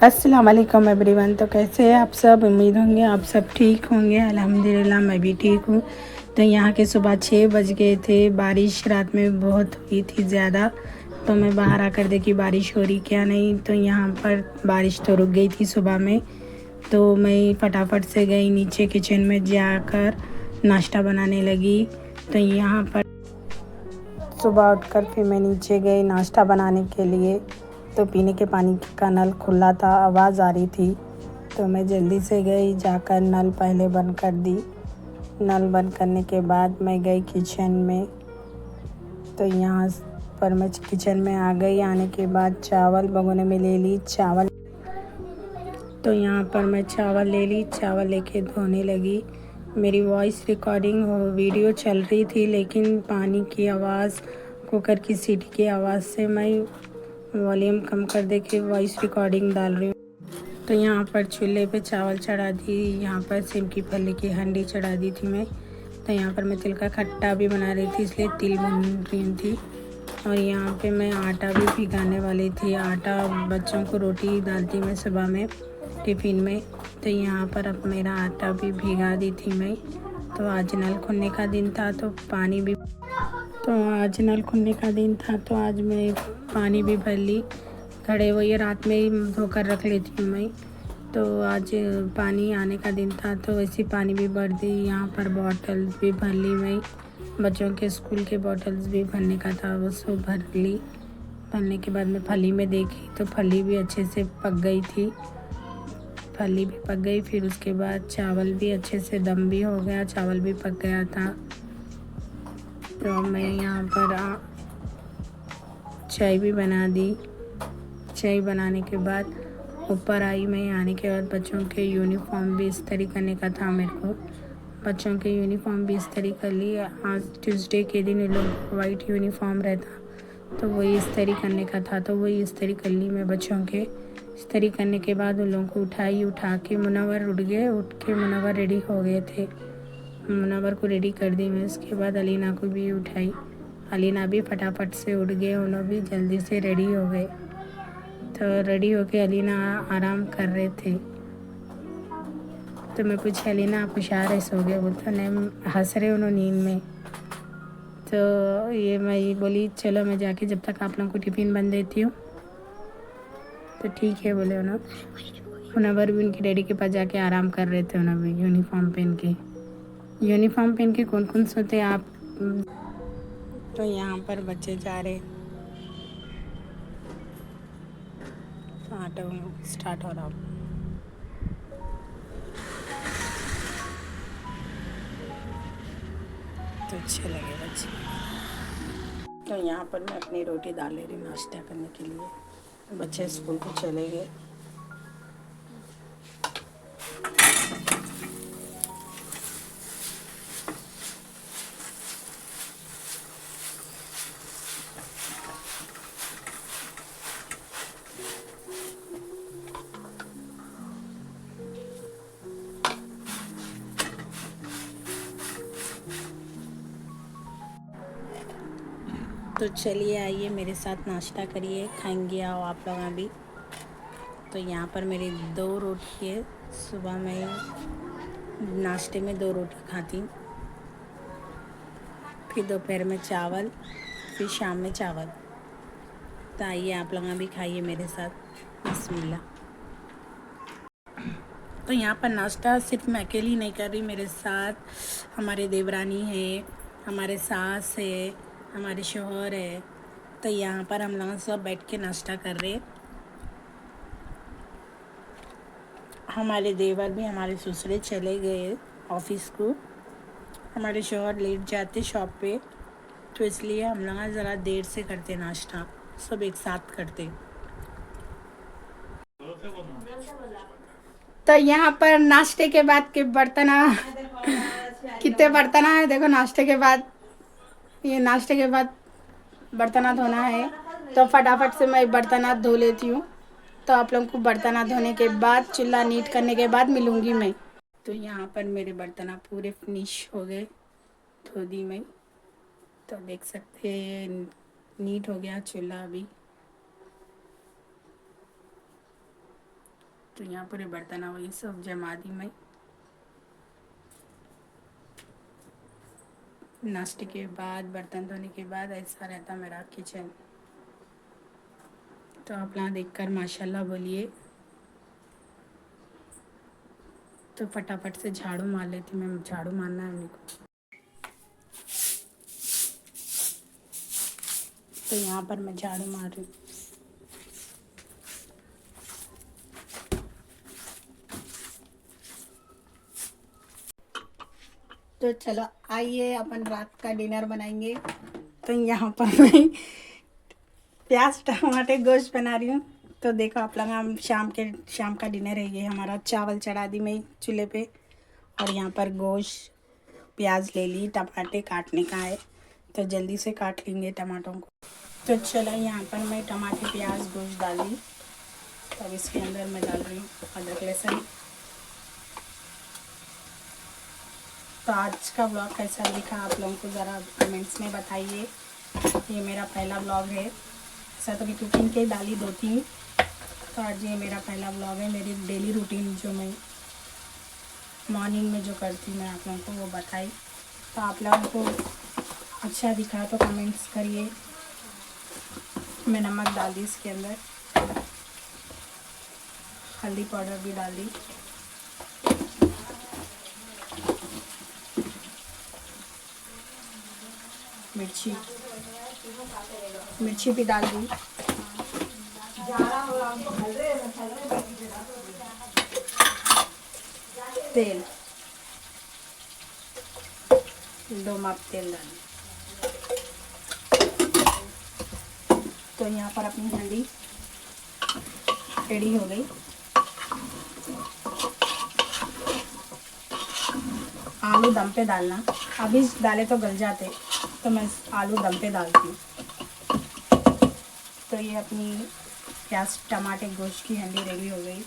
अस्सलाम वालेकुम एवरीवन। तो कैसे हैं आप सब? उम्मीद होंगे आप सब ठीक होंगे। अल्हम्दुलिल्लाह मैं भी ठीक हूँ। तो यहाँ के सुबह 6 बज गए थे। बारिश रात में बहुत हुई थी ज़्यादा, तो मैं बाहर आकर देखी बारिश हो रही क्या नहीं। तो यहाँ पर बारिश तो रुक गई थी सुबह में। तो मैं फटाफट से गई नीचे किचन में जाकर नाश्ता बनाने लगी। तो यहाँ पर सुबह उठकर फिर मैं नीचे गई नाश्ता बनाने के लिए। तो पीने के पानी का नल खुला था, आवाज़ आ रही थी, तो मैं जल्दी से गई, जाकर नल पहले बंद कर दी। नल बंद करने के बाद मैं गई किचन में। तो यहाँ पर मैं किचन में आ गई। आने के बाद चावल भगोने में ले ली। तो यहाँ पर मैं चावल ले ली, चावल लेके धोने लगी। मेरी वॉइस रिकॉर्डिंग वीडियो चल रही थी, लेकिन पानी की आवाज़, कुकर की सीटी की आवाज़ से मैं वॉल्यूम कम कर दे के वॉइस रिकॉर्डिंग डाल रही हूँ। तो यहाँ पर चूल्हे पे चावल चढ़ा दी। यहाँ पर सिम की फली की हंडी चढ़ा दी थी मैं। तो यहाँ पर मैं तिल का खट्टा भी बना रही थी, इसलिए तिल भून रही थी। और यहाँ पे मैं आटा भी भिगाने वाली थी। आटा बच्चों को रोटी डालती मैं सुबह में टिफ़िन में। तो यहाँ पर अब मेरा आटा भी भिगा दी थी मैं। तो आज नल खुलने का दिन था, तो आज मैं पानी भी भर ली। घड़े वही रात में ही धोकर रख लेती हूँ मैं। तो आज पानी आने का दिन था, तो वैसे पानी भी भर दी। यहाँ पर बॉटल्स भी भर ली मैं। बच्चों के स्कूल के बॉटल्स भी भरने का था, वो सब भर ली। भरने के बाद मैं फली में देखी, तो फली भी अच्छे से पक गई थी। फली भी पक गई। फिर उसके बाद चावल भी अच्छे से दम भी हो गया, चावल भी पक गया था। तो मैं यहाँ पर चाय भी बना दी। चाय बनाने के बाद ऊपर आई मैं। आने के बाद बच्चों के यूनिफॉर्म भी इस्त्री करने का था मेरे को। बच्चों के यूनिफॉर्म भी इस्त्री कर ली। आज ट्यूसडे के दिन इन लोग को वाइट यूनिफॉर्म रहता, तो वही इस्त्री करने का था, तो वही इस्त्री कर ली मैं बच्चों के। इस्त्री करने के बाद उन लोगों को उठा के मुनव्वर उठ के मुनव्वर रेडी हो गए थे। मुनव्वर को रेडी कर दी मैं। उसके बाद अलीना को भी उठाई। अलीना भी फटाफट से उठ गए, उन्होंने भी जल्दी से रेडी हो गए। तो रेडी होके अलीना आराम कर रहे थे। तो मैं पूछी, अलीना आप होशियार सो गए? बोलते नहीं, हंस रहे उन्होंने नींद में। तो ये मैं बोली चलो मैं जाके जब तक आप लोगों को टिफ़िन बन देती हूँ। तो ठीक है बोले उन्होंने। मुनव्वर भी उनकी डैडी के पास जाके आराम कर रहे थे। उन्होंने भी यूनिफॉर्म पहन के कौन कौन सोते आप? तो यहाँ पर बच्चे जा रहे, ऑटो स्टार्ट हो रहा। तो अच्छे लगे बच्चे। तो यहाँ पर मैं अपनी रोटी डाल ले रही नाश्ता करने के लिए। बच्चे स्कूल को चले गए। तो चलिए आइए मेरे साथ नाश्ता करिए, खाएंगे आओ आप लोग अभी। तो यहाँ पर मेरी 2 रोटी है। सुबह मैं नाश्ते में 2 रोटी खाती, फिर दोपहर में चावल, फिर शाम में चावल। तो आइए आप लोग भी खाइए मेरे साथ। बिस्मिल्लाह। तो यहाँ पर नाश्ता सिर्फ मैं अकेली नहीं कर रही, मेरे साथ हमारे देवरानी है, हमारे सास है, हमारे शौहर है। तो यहाँ पर हम लोग सब बैठ के नाश्ता कर रहे। हमारे देवर भी हमारे ससुरे चले गए ऑफिस को। हमारे शौहर लेट जाते शॉप पे, तो इसलिए हम लोग ज़रा देर से करते नाश्ता, सब एक साथ करते। तो यहाँ पर नाश्ते के बाद के बर्तन कितने बर्तन है देखो। नाश्ते के बाद बर्तन धोना है, तो फटाफट से मैं बर्तन धो लेती हूँ। तो आप लोगों को बर्तन धोने के बाद, चूल्हा नीट करने के बाद मिलूँगी मैं। तो यहाँ पर मेरे बर्तन पूरे फिनिश हो गए, धो दी मैं। तो देख सकते हैं नीट हो गया चूल्हा अभी। तो यहाँ पूरे बर्तन वही सब जमा दी मैं। नाश्ते के बाद, बर्तन धोने के बाद ऐसा रहता मेरा किचन। तो आप यहाँ देखकर माशाल्लाह बोलिए। तो फटाफट से झाड़ू मार लेती मैं, झाड़ू मारना है मेरे को। तो यहाँ पर मैं झाड़ू मार रही हूँ। तो चलो आइए अपन रात का डिनर बनाएंगे। तो यहाँ पर मैं प्याज टमाटर गोश्त बना रही हूँ। तो देखो आप लोग, हम शाम का डिनर है ये हमारा। चावल चढ़ा दी मैं चूल्हे पे, और यहाँ पर गोश्त प्याज ले ली। टमाटर काटने का है तो जल्दी से काट लेंगे टमाटरों को। तो चलो यहाँ पर मैं टमाटर प्याज गोश्त डाली। तो अब इसके अंदर मैं डाल रही हूँ अदरक लहसुन। तो आज का ब्लॉग कैसा दिखा आप लोगों को ज़रा कमेंट्स में बताइए। ये मेरा पहला ब्लॉग है, ऐसा तो भी कुकिंग के डाली 2-3। तो आज ये मेरा पहला ब्लॉग है। मेरी डेली रूटीन जो मैं मॉर्निंग में जो करती हूँ मैं आप लोगों को वो बताई। तो आप लोगों को अच्छा दिखा तो कमेंट्स करिए। मैं नमक डाल दी इसके अंदर, हल्दी पाउडर भी डाल दी, मिर्ची भी डाल दी। तेल 2 माप तेल डाल दी। तो यहाँ पर अपनी हल्दी रेडी हो गई। आलू दम पे डालना, अभी डाले तो गल जाते, तो मैं आलू दम पे डालती हूँ। तो ये अपनी प्याज टमाटर गोश्त की हंडी रेडी हो गई।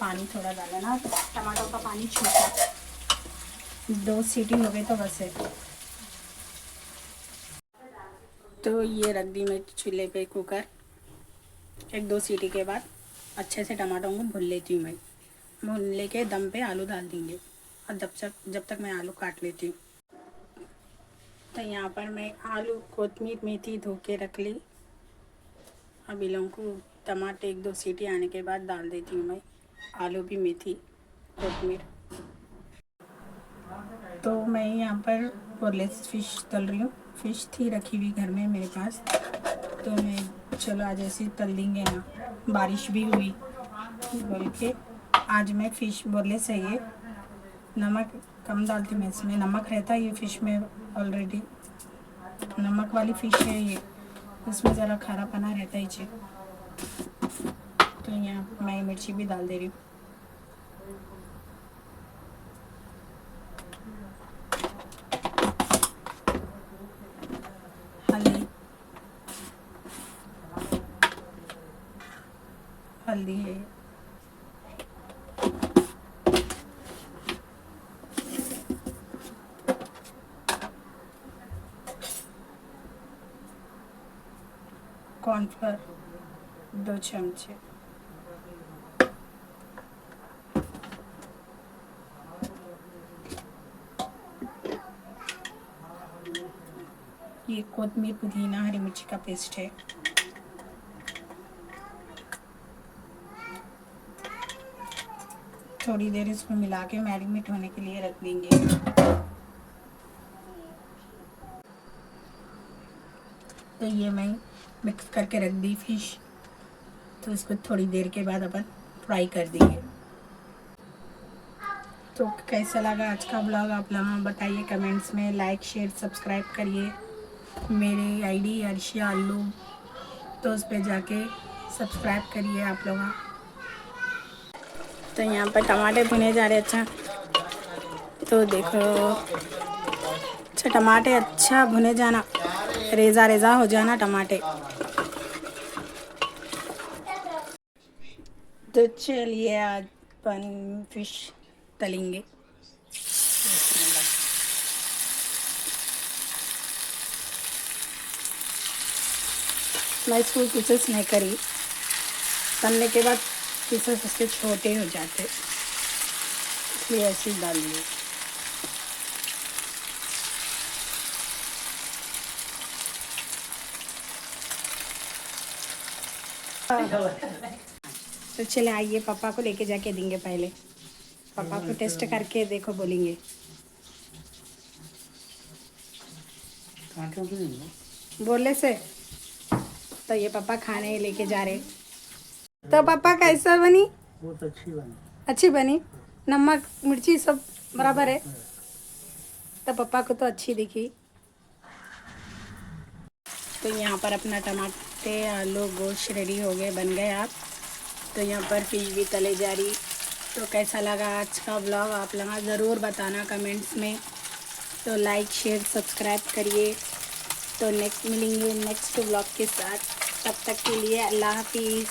पानी थोड़ा डाला ना, टमाटर का पानी छूटा। 2 सीटी हो गई तो बस है। तो ये रख दी मैं चूल्हे पे कुकर। 1-2 सीटी के बाद अच्छे से टमाटरों को भून लेती हूँ मैं। भून लेके दम पे आलू डाल देंगे, और जब तक मैं आलू काट लेती हूँ। तो यहाँ पर मैं आलू कोतमीर मेथी धो के रख ली। अब इन लोगों को टमाटर 1-2 सीटी आने के बाद डाल देती हूँ मैं, आलू भी मेथी कोतमीर। तो मैं यहाँ पर बोनलेस फ़िश तल रही हूँ। फ़िश थी रखी हुई घर में मेरे पास, तो मैं चलो आज ऐसे तल देंगे ना। बारिश भी हुई बोल के आज मैं फ़िश बोनलेस है ये। नमक कम डालती मैं इसमें, नमक रहता है ये फ़िश में ऑलरेडी। नमक वाली फ़िश है ये, इसमें ज़रा खारापना रहता ही चाहिए। तो यहाँ मैं मिर्ची भी डाल दे रही हूँ। हल्दी है, कॉर्नफ्लोर 2 चमचे, ये कोतमीर पुदीना हरी मिर्ची का पेस्ट है। थोड़ी देर इसमें मिला के मैरिनेट होने के लिए रख देंगे। तो ये मैं मिक्स करके रख दी फ़िश। तो इसको थोड़ी देर के बाद अपन फ्राई कर देंगे। तो कैसा लगा आज का ब्लॉग आप लोग बताइए कमेंट्स में। लाइक शेयर सब्सक्राइब करिए। मेरी आईडी अर्शिया अल्लू, तो उस पर जाके सब्सक्राइब करिए आप लोग। तो यहाँ पर टमाटर भुने जा रहे अच्छा। तो देखो अच्छा, टमाटर अच्छा भुने जाना, रेज़ा रेज़ा हो जाना टमाटर। तो चलिए आज अपन फ़िश तलेंगे। स्मूथ पीसेस नहीं करी, तलने के बाद पीसेस उसके छोटे हो जाते, इसलिए ऐसे ही डाल दिए। तो चले आइए, पापा को लेके जाके देंगे, पहले पापा को टेस्ट करके देखो, बोलेंगे। बोले से तो ये पापा खाने लेके जा रहे। तो पापा कैसा बनी? बहुत अच्छी बनी। अच्छी बनी, नमक मिर्ची सब बराबर है। तो पापा को तो अच्छी दिखी। तो यहाँ पर अपना टमाटे आलू गोश्त रेडी हो गए, बन गए आप। तो यहाँ पर फिश भी तले जा रही। तो कैसा लगा आज का ब्लॉग आप लोग ज़रूर बताना कमेंट्स में। तो लाइक शेयर सब्सक्राइब करिए। तो नेक्स्ट मिलेंगे नेक्स्ट ब्लॉग के साथ, तब तक के लिए अल्लाह हाफिज़।